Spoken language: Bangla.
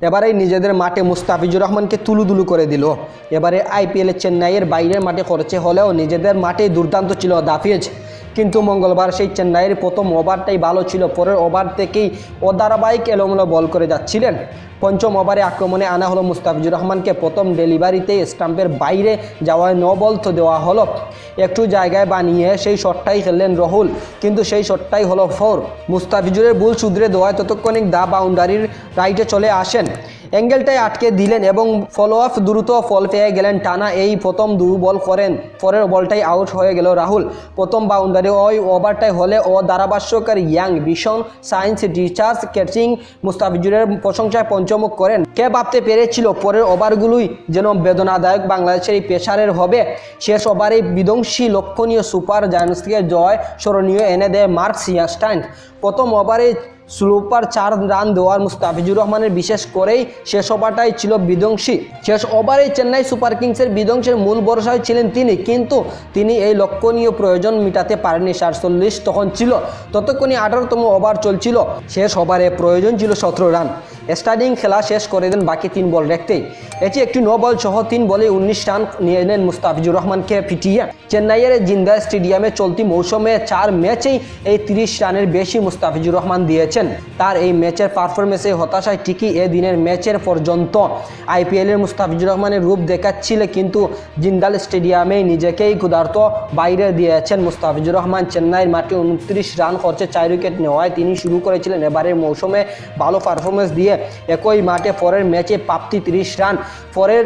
এবারে নিজেদের মাঠে মুস্তাফিজুর রহমানকে তুলুদুলু করে দিল। এবারে আইপিএলে চেন্নাইয়ের বাইরের মাঠে করেছে হলেও নিজেদের মাঠেই দুর্দান্ত ছিল দাফিজ। কিন্তু মঙ্গলবার সেই চেন্নাইয়ের প্রথম ওভারটাই ভালো ছিল, পরের ওভার থেকেই অধারাবাহিক এলোমেলো বল করে যাচ্ছিলেন। পঞ্চম ওভারে আক্রমণে আনা হলো মুস্তাফিজুর রহমানকে, প্রথম ডেলিভারিতেই স্টাম্পের বাইরে যাওয়ায় নো বল তো দেওয়া হলো, একটু জায়গায় বানিয়ে সেই শটটাই খেললেন রাহুল, কিন্তু সেই শটটাই হলো 4। মুস্তাফিজুরের ভুল শুধরে দেওয়ায় ততক্ষণে দা বাউন্ডারির রাইটে চলে আসেন, অ্যাঙ্গেলটাই আটকে দিলেন এবং ফলো অফ দ্রুত ফল পেয়ে গেলেন। টানা এই প্রথম 2 বল করেন, পরের বলটাই আউট হয়ে গেল রাহুল। প্রথম বাউন্ডারি ওই ওভারটাই হলে ও ধারাভাষ্যকার ইয়াং ভিশন সায়েন্স রিচার্জ ক্যাচিং মুস্তাফিজুরের প্রশংসায় পঞ্চমুখ করেন। কে ভাবতে পেরেছিল পরের ওভারগুলোই যেন বেদনাদায়ক বাংলাদেশের এই পেসারের হবে। শেষ ওভারে বিধ্বংসী লক্ষণীয় সুপার জায়ান্টসকে জয় স্মরণীয় এনে দেয় মার্ক সিয়াস্টাইন। প্রথম ওভারে স্লোপার 4 রান দেওয়ার মুস্তাফিজুর রহমানের বিশেষ করেই শেষ ওভারটাই ছিল বিধ্বংসী। শেষ ওভারে চেন্নাই সুপার কিংসের বিধ্বংসের মূল ভরসায় ছিলেন তিনি, কিন্তু তিনি এই লক্ষণীয় প্রয়োজন মেটাতে পারেননি। 47 তখন ছিল, ততক্ষণে 18তম ওভার চলছিল। শেষ ওভারে প্রয়োজন ছিল 17 রান। স্টার্টিং খেলা শেষ করে দেন বাকি 3 বল রেখতেই। এটি একটি নো বল সহ 3 বলে 19 রান নিয়ে নেন মুস্তাফিজুর রহমানকে পিটিয়ে। চেন্নাইয়ের জিন্দা স্টেডিয়ামে চলতি মৌসুমে 4 ম্যাচেই এই 30 রানের বেশি মুস্তাফিজুর রহমান দিয়েছেন। তার এই ম্যাচের পারফরমেন্সে হতাশায় ঠিকই এ দিনের ম্যাচের পর্যন্ত আইপিএলের মুস্তাফিজুর রহমানের রূপ দেখাচ্ছিল, কিন্তু জিন্দাল স্টেডিয়ামেই নিজেকেই ক্ষুধার্ত বাইরে দিয়েছেন মুস্তাফিজুর রহমান। চেন্নাইয়ের মাঠে 29 রান খরচে 4 উইকেট নেওয়ায় তিনি শুরু করেছিলেন এবারের মৌসুমে ভালো পারফরমেন্স দিয়ে। একই মাঠে পরের ম্যাচে প্রাপ্তি 30 রান। পরের